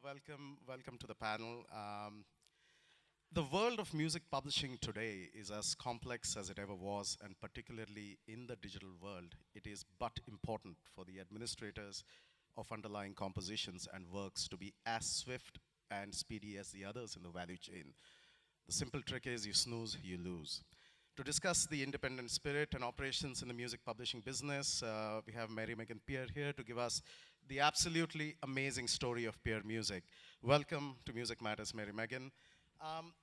welcome to the panel. The world of music publishing today is as complex as it ever was, and particularly in the digital world, it is but important for the administrators of underlying compositions and works to be as swift and speedy as the others in the value chain. The simple trick is you snooze, you lose. To discuss the independent spirit and operations in the music publishing business, we have Mary Megan Peer here to give us the absolutely amazing story of Peer Music. Welcome to Music Matters, Mary Megan. Um,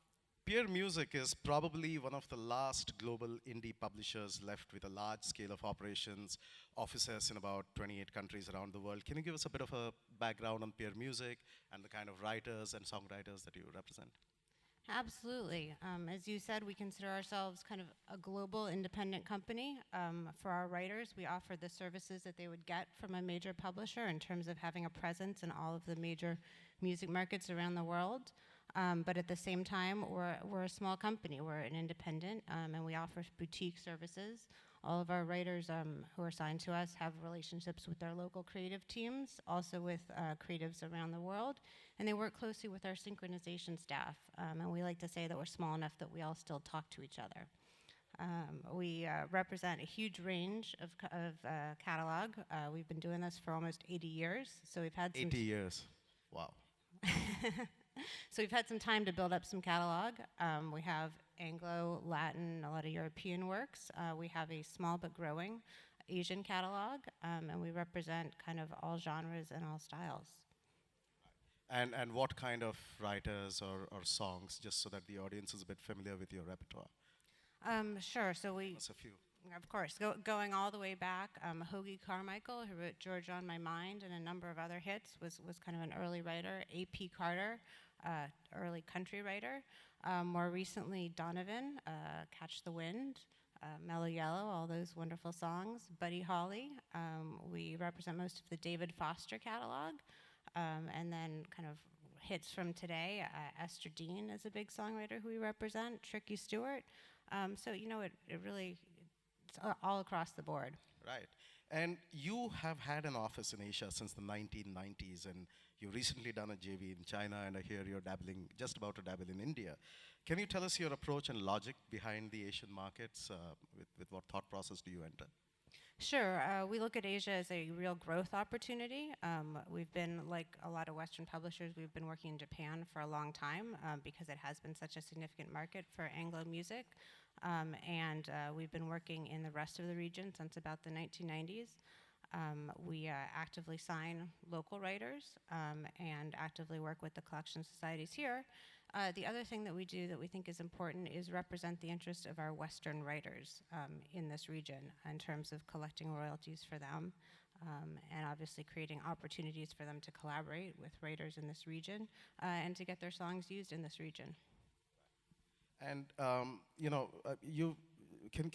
Peer Music is probably one of the last global indie publishers left with a large scale of operations, offices in about 28 countries around the world. Can you give us a bit of a background on Peer Music and the kind of writers and songwriters that you represent? Absolutely. As you said, we consider ourselves kind of a global independent company. For our writers, we offer the services that they would get from a major publisher in terms of having a presence in all of the major music markets around the world. But at the same time, we're a small company. We're an independent, and we offer boutique services. All of our writers who are signed to us have relationships with their local creative teams, also with creatives around the world, and they work closely with our synchronization staff. And we like to say that we're small enough that we all still talk to each other. We represent a huge range of catalog. We've been doing this for almost 80 years, so we've had some 80 years. Wow. So we've had some time to build up some catalog. We have Anglo, Latin, a lot of European works. We have a small but growing Asian catalog, and we represent kind of all genres and all styles. And what kind of writers or songs, just so that the audience is a bit familiar with your repertoire? Sure, so we... That's a few. Of course, going all the way back, Hoagie Carmichael, who wrote Georgia on My Mind and a number of other hits, was kind of an early writer. A.P. Carter, early country writer. More recently, Donovan, Catch the Wind, Mellow Yellow, all those wonderful songs. Buddy Holly, we represent most of the David Foster catalog. And then kind of hits from today, Esther Dean is a big songwriter who we represent, Tricky Stewart. So, you know, it really... all across the board. Right. And you have had an office in Asia since the 1990s, and you've recently done a JV in China, and I hear you're just about to dabble in India. Can you tell us your approach and logic behind the Asian markets? With what thought process do you enter? Sure. We look at Asia as a real growth opportunity. We've been, like a lot of Western publishers, we've been working in Japan for a long time because it has been such a significant market for Anglo music. And we've been working in the rest of the region since about the 1990s. We actively sign local writers and actively work with the collection societies here. The other thing that we do that we think is important is represent the interest of our Western writers in this region in terms of collecting royalties for them and obviously creating opportunities for them to collaborate with writers in this region and to get their songs used in this region. And can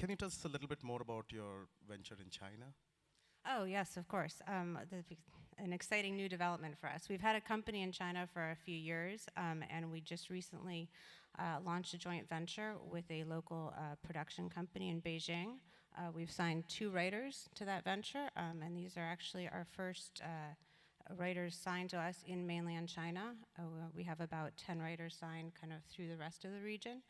you tell us a little bit more about your venture in China? Oh yes, of course. An exciting new development for us. We've had a company in China for a few years, and we just recently launched a joint venture with a local production company in Beijing. We've signed 2 writers to that venture, and these are actually our first writers signed to us in mainland China. We have about 10 writers signed kind of through the rest of the region.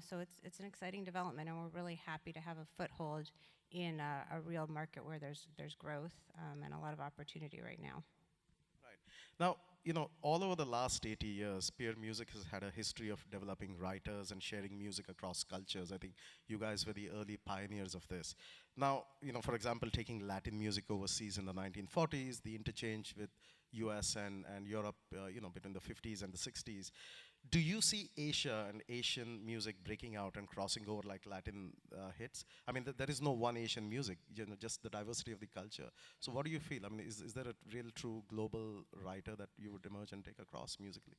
So it's an exciting development, and we're really happy to have a foothold in a real market where there's growth and a lot of opportunity right now. Right. Now, all over the last 80 years, Peer Music has had a history of developing writers and sharing music across cultures. I think you guys were the early pioneers of this. Now, for example, taking Latin music overseas in the 1940s, the interchange with US and Europe, between the 50s and the 60s. Do you see Asia and Asian music breaking out and crossing over like Latin hits? I mean, there is no one Asian music, just the diversity of the culture. So what do you feel? I mean, is there a real true global writer that you would emerge and take across musically?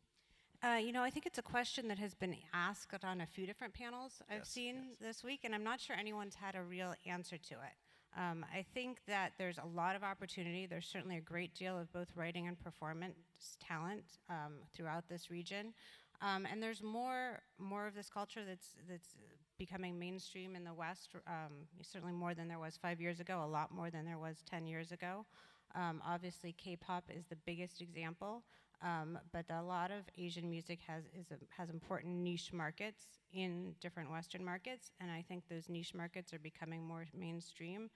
I think it's a question that has been asked on a few different panels I've seen this week, and I'm not sure anyone's had a real answer to it. I think that there's a lot of opportunity. There's certainly a great deal of both writing and performance talent throughout this region. And there's more of this culture that's becoming mainstream in the West, certainly more than there was 5 years ago, a lot more than there was 10 years ago. Obviously, K-pop is the biggest example. But a lot of Asian music has important niche markets in different Western markets, and I think those niche markets are becoming more mainstream.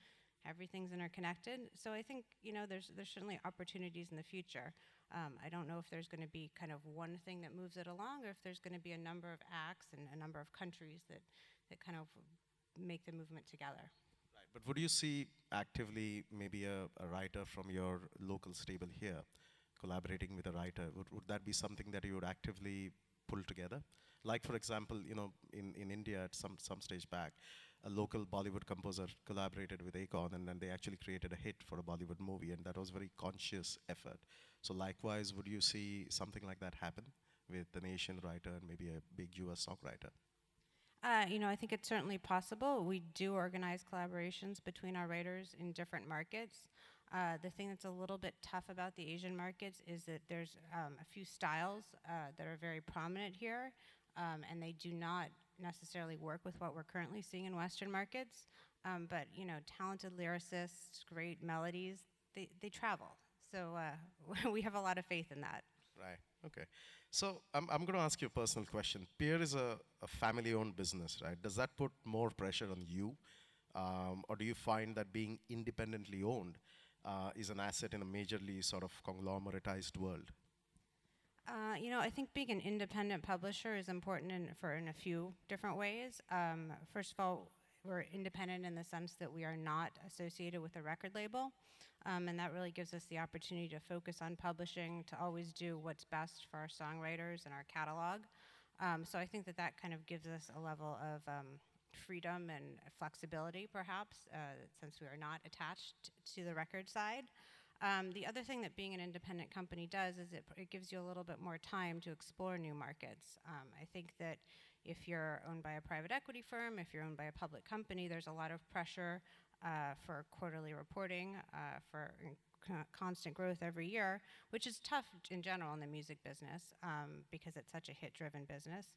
Everything's interconnected, so I think there's certainly opportunities in the future. I don't know if there's going to be kind of one thing that moves it along, or if there's going to be a number of acts and a number of countries that kind of make the movement together. Right. But would you see actively maybe a writer from your local stable here collaborating with a writer? Would that be something that you would actively pull together? Like, for example, in India at some stage back, a local Bollywood composer collaborated with Akon, and then they actually created a hit for a Bollywood movie, and that was very conscious effort. So likewise, would you see something like that happen with an Asian writer and maybe a big US songwriter? I think it's certainly possible. We do organize collaborations between our writers in different markets. The thing that's a little bit tough about the Asian markets is that there's a few styles that are very prominent here, and they do not necessarily work with what we're currently seeing in Western markets. But talented lyricists, great melodies, they travel. So we have a lot of faith in that. Right. Okay. So I'm going to ask you a personal question. Peer is a family-owned business, right? Does that put more pressure on you, or do you find that being independently owned is an asset in a majorly sort of conglomeratized world? I think being an independent publisher is important in a few different ways. First of all, we're independent in the sense that we are not associated with a record label, and that really gives us the opportunity to focus on publishing, to always do what's best for our songwriters and our catalog. So I think that kind of gives us a level of freedom and flexibility, perhaps, since we are not attached to the record side. The other thing that being an independent company does is it gives you a little bit more time to explore new markets. I think that if you're owned by a private equity firm, if you're owned by a public company, there's a lot of pressure for quarterly reporting, for constant growth every year, which is tough in general in the music business because it's such a hit-driven business.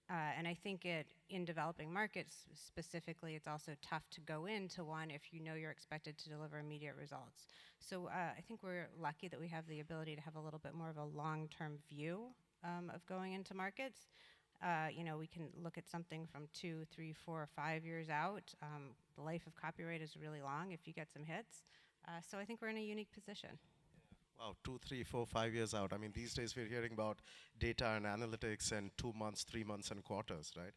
And I think in developing markets specifically, it's also tough to go into one if you know you're expected to deliver immediate results. So I think we're lucky that we have the ability to have a little bit more of a long-term view of going into markets. We can look at something from 2, 3, 4, 5 years out. The life of copyright is really long if you get some hits. So I think we're in a unique position. Wow, 2, 3, 4, 5 years out. I mean, these days we're hearing about data and analytics and 2 months, 3 months, and quarters, right?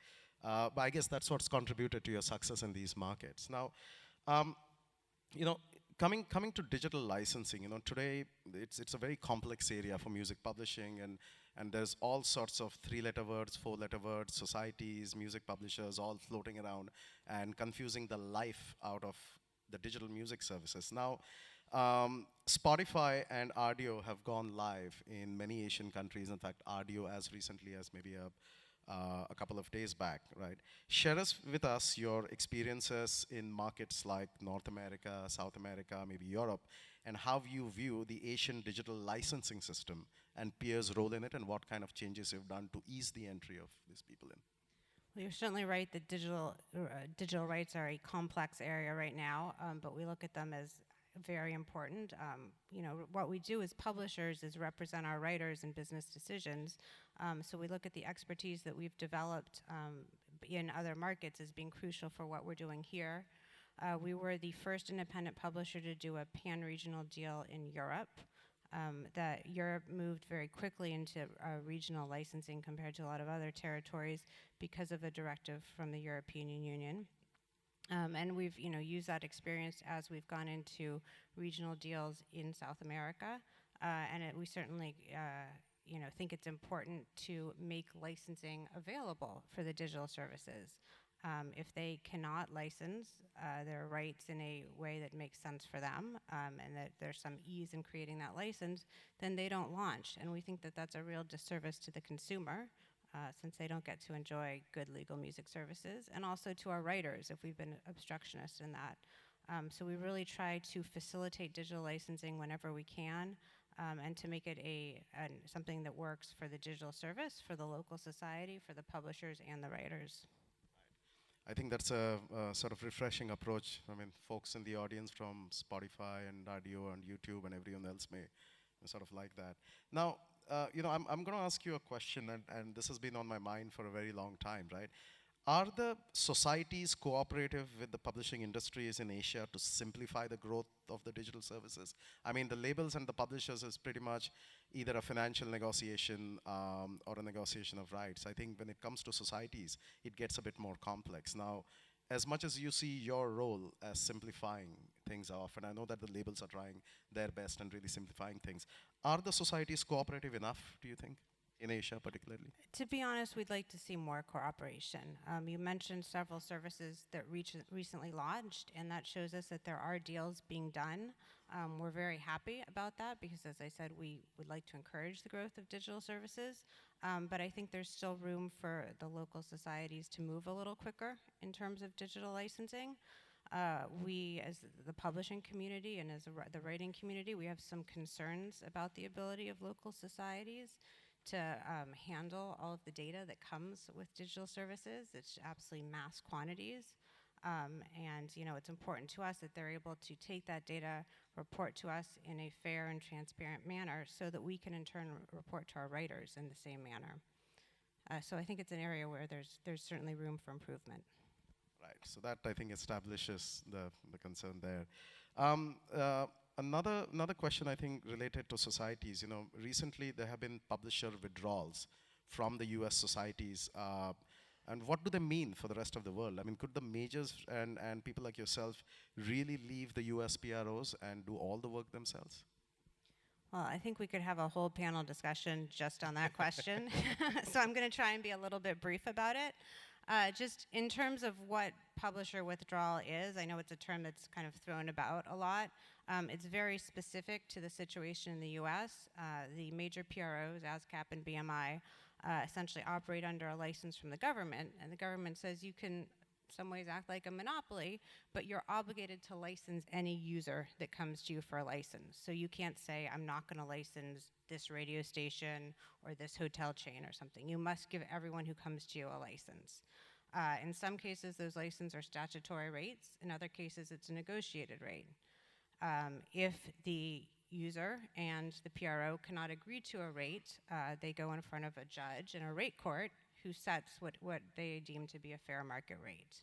But I guess that's what's contributed to your success in these markets. Now, coming to digital licensing, today it's a very complex area for music publishing, and there's all sorts of 3-letter words, 4-letter words, societies, music publishers, all floating around and confusing the life out of the digital music services. Now, Spotify and Rdio have gone live in many Asian countries. In fact, Rdio as recently as maybe a couple of days back, right? Share with us your experiences in markets like North America, South America, maybe Europe, and how you view the Asian digital licensing system and Peer's role in it, and what kind of changes you've done to ease the entry of these people in. Well, you're certainly right that digital rights are a complex area right now, but we look at them as very important. What we do as publishers is represent our writers in business decisions. So we look at the expertise that we've developed in other markets as being crucial for what we're doing here. We were the first independent publisher to do a pan-regional deal in Europe. That Europe moved very quickly into regional licensing compared to a lot of other territories because of a directive from the European Union. And we've used that experience as we've gone into regional deals in South America. And we certainly think it's important to make licensing available for the digital services. If they cannot license their rights in a way that makes sense for them, and that there's some ease in creating that license, then they don't launch. And we think that that's a real disservice to the consumer, since they don't get to enjoy good legal music services, and also to our writers if we've been obstructionists in that. So we really try to facilitate digital licensing whenever we can, and to make it something that works for the digital service, for the local society, for the publishers and the writers. I think that's a sort of refreshing approach. I mean, folks in the audience from Spotify and Radio and YouTube and everyone else may sort of like that. Now, I'm going to ask you a question, and this has been on my mind for a very long time, right? Are the societies cooperative with the publishing industries in Asia to simplify the growth of the digital services? I mean, the labels and the publishers is pretty much either a financial negotiation or a negotiation of rights. I think when it comes to societies, it gets a bit more complex. Now, as much as you see your role as simplifying things off, and I know that the labels are trying their best and really simplifying things, are the societies cooperative enough, do you think, in Asia particularly? To be honest, we'd like to see more cooperation. You mentioned several services that recently launched, and that shows us that there are deals being done. We're very happy about that because, as I said, we would like to encourage the growth of digital services. But I think there's still room for the local societies to move a little quicker in terms of digital licensing. We, as the publishing community and as the writing community, we have some concerns about the ability of local societies to handle all of the data that comes with digital services. It's absolutely mass quantities. And it's important to us that they're able to take that data, report to us in a fair and transparent manner so that we can in turn report to our writers in the same manner. So I think it's an area where there's certainly room for improvement. Right, so that I think establishes the concern there. Another question I think related to societies, recently there have been publisher withdrawals from the US societies. And what do they mean for the rest of the world? I mean, could the majors and people like yourself really leave the US PROs and do all the work themselves? Well, I think we could have a whole panel discussion just on that question. So I'm going to try and be a little bit brief about it. Just in terms of what publisher withdrawal is, I know it's a term that's kind of thrown about a lot. It's very specific to the situation in the US. The major PROs, ASCAP and BMI, essentially operate under a license from the government, and the government says you can, in some ways, act like a monopoly, but you're obligated to license any user that comes to you for a license. So you can't say, I'm not going to license this radio station or this hotel chain or something. You must give everyone who comes to you a license. In some cases, those licenses are statutory rates. In other cases, it's a negotiated rate. If the user and the PRO cannot agree to a rate, they go in front of a judge in a rate court who sets what they deem to be a fair market rate.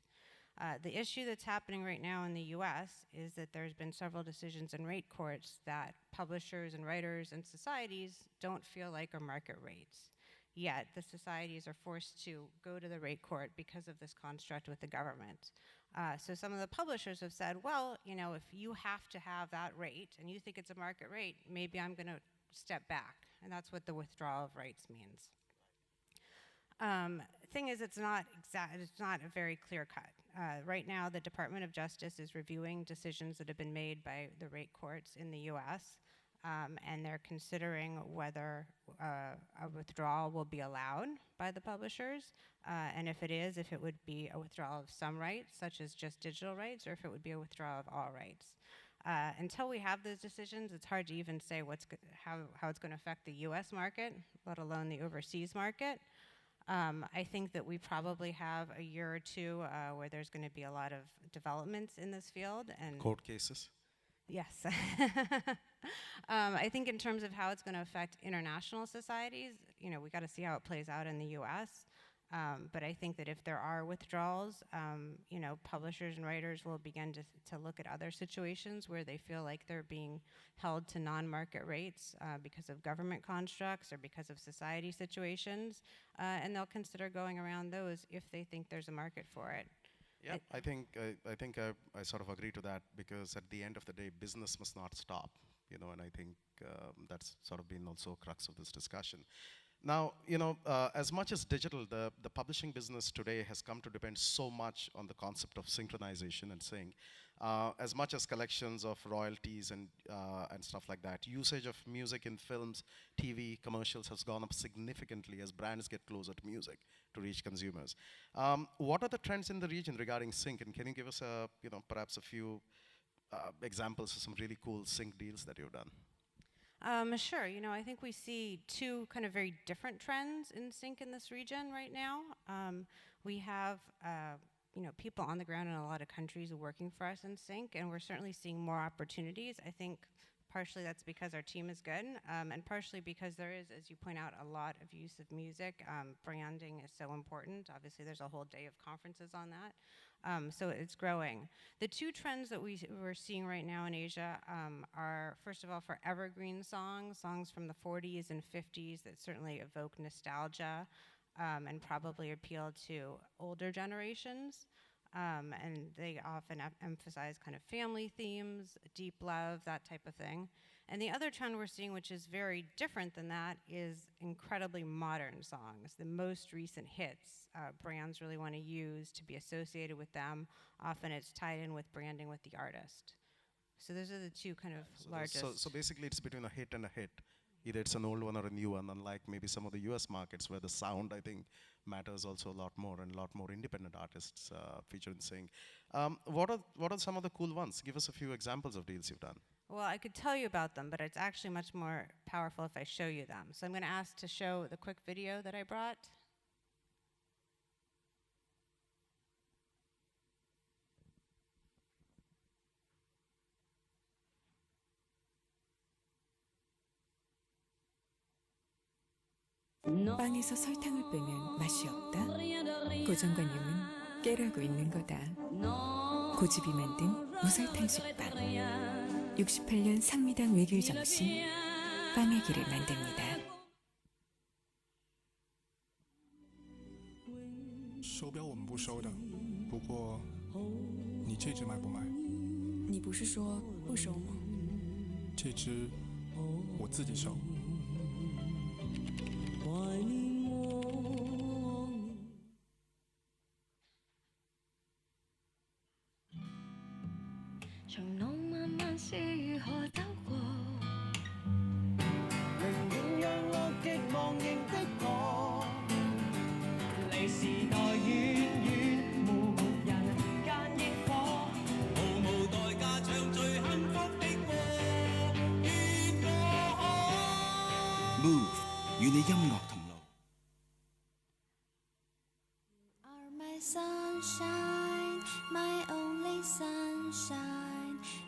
The issue that's happening right now in the US is that there's been several decisions in rate courts that publishers and writers and societies don't feel like are market rates. Yet the societies are forced to go to the rate court because of this construct with the government. So some of the publishers have said, well, if you have to have that rate and you think it's a market rate, maybe I'm going to step back. And that's what the withdrawal of rights means. Thing is, it's not a very clear cut. Right now, the Department of Justice is reviewing decisions that have been made by the rate courts in the US, and they're considering whether a withdrawal will be allowed by the publishers, and if it would be a withdrawal of some rights, such as just digital rights, or if it would be a withdrawal of all rights. Until we have those decisions, it's hard to even say how it's going to affect the US market, let alone the overseas market. I think that we probably have a year or two where there's going to be a lot of developments in this field. And court cases? Yes. I think in terms of how it's going to affect international societies, we got to see how it plays out in the US. But I think that if there are withdrawals, publishers and writers will begin to look at other situations where they feel like they're being held to non-market rates because of government constructs or because of society situations, and they'll consider going around those if they think there's a market for it. Yeah, I think I sort of agree to that, because at the end of the day, business must not stop, and I think that's sort of been also a crux of this discussion. Now, as much as digital, the publishing business today has come to depend so much on the concept of synchronization and sync, as much as collections of royalties and stuff like that. Usage of music in films, TV, commercials has gone up significantly as brands get closer to music to reach consumers. What are the trends in the region regarding sync, and can you give us perhaps a few examples of some really cool sync deals that you've done? Sure. I think we see two kind of very different trends in sync in this region right now. We have, people on the ground in a lot of countries working for us in sync, and we're certainly seeing more opportunities. I think Partially that's because our team is good, and partially because there is, as you point out, a lot of use of music. Branding is so important. Obviously, there's a whole day of conferences on that. So it's growing. The two trends that we're seeing right now in Asia are, first of all, for evergreen songs from the 40s and 50s that certainly evoke nostalgia and probably appeal to older generations. And they often emphasize kind of family themes, deep love, that type of thing. And the other trend we're seeing, which is very different than that, is incredibly modern songs. The most recent hits brands really want to use to be associated with them. Often it's tied in with branding with the artist. So those are the two kind of largest. So basically it's between a hit and a hit. Either it's an old one or a new one, unlike maybe some of the US markets where the sound, I think, matters also a lot more, and a lot more independent artists feature and sing. What are some of the cool ones? Give us a few examples of deals you've done. Well, I could tell you about them, but it's actually much more powerful if I show you them. So I'm going to ask to show the quick video that I brought. 빵에서 설탕을 빼면 맛이 없다. 고정관념은 깨라고 있는 거다. 고집이 만든 무설탕 식빵. 68년 상미당 외길 정신, 빵의 길을 만듭니다. 手表我们不收的，不过你这只买不买？你不是说不收吗？这只我自己收。 长路漫漫是如何走過？寧願讓我極忘形的我，離時代遠遠，沒人間亦可，毫無代價唱最幸福的歌，願我可。Move 與你音樂同路。 Are my sunshine, my only sunshine.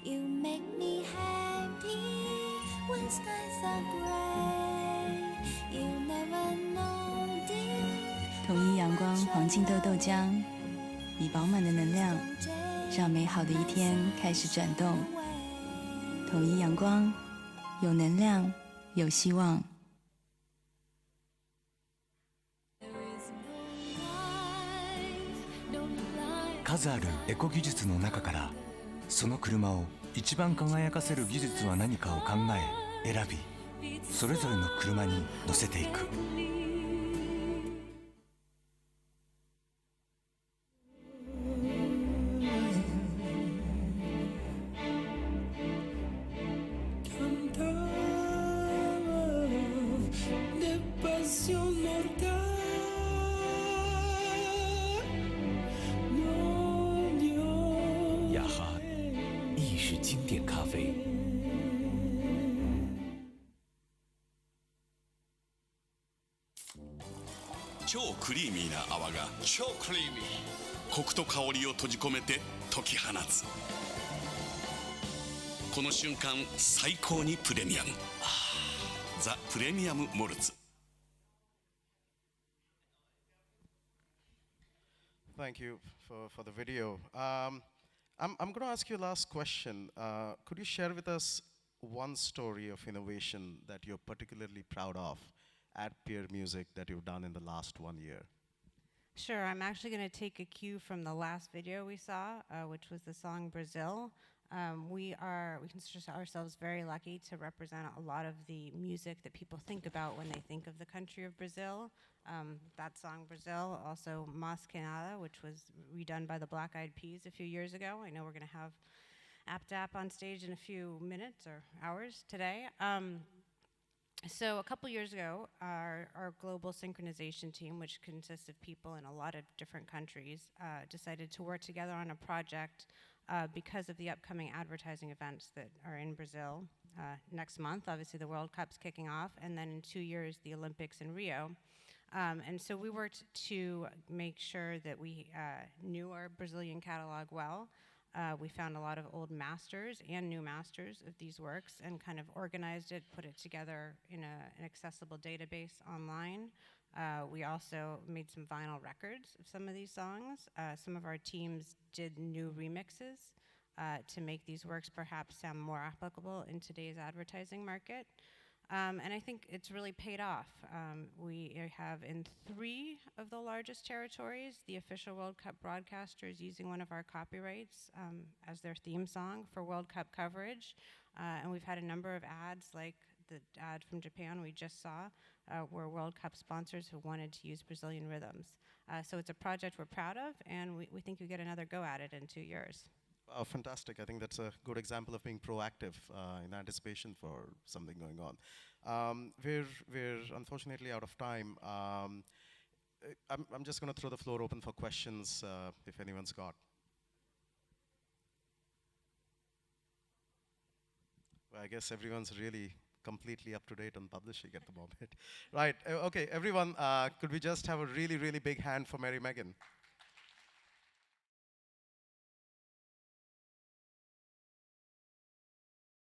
You make me happy when skies are gray. You never know, dear. 统一阳光黄金豆豆浆，以饱满的能量，让美好的一天开始转动。统一阳光，有能量，有希望。 数あるエコ技術の中からその車を一番輝かせる技術は何かを考え選びそれぞれの車に乗せていく超クリーミーな泡が超クリーミーコクと香りを閉じ込めて解き放つこの瞬間最高にプレミアムザ・プレミアム・モルツ Thank you for the video. I'm going to ask you a last question. Could you share with us one story of innovation that you're particularly proud of at peermusic that you've done in the last 1 year? Sure, I'm actually going to take a cue from the last video we saw, which was the song Brazil. We consider ourselves very lucky to represent a lot of the music that people think about when they think of the country of Brazil. That song Brazil, also Mas Que Nada, which was redone by the Black Eyed Peas a few years ago. I know we're going to have AppDap on stage in a few minutes or hours today. So a couple years ago, our global synchronization team, which consists of people in a lot of different countries, decided to work together on a project because of the upcoming advertising events that are in Brazil next month. Obviously, the World Cup's kicking off, and then in 2 years, the Olympics in Rio. And so we worked to make sure that we knew our Brazilian catalog well, We found a lot of old masters and new masters of these works and kind of organized it, put it together in an accessible database online. We also made some vinyl records of some of these songs. Some of our teams did new remixes to make these works perhaps sound more applicable in today's advertising market. And I think it's really paid off. We have in 3 of the largest territories, the official World Cup broadcasters using one of our copyrights as their theme song for World Cup coverage. And we've had a number of ads, like the ad from Japan we just saw, were World Cup sponsors who wanted to use Brazilian rhythms. So it's a project we're proud of, and we think we get another go at it in 2 years. Oh, fantastic. I think that's a good example of being proactive in anticipation for something going on. We're unfortunately out of time. I'm just going to throw the floor open for questions if anyone's got. Well, I guess everyone's really completely up to date on publishing at the moment. Right, okay, everyone, could we just have a really, really big hand for Mary Megan?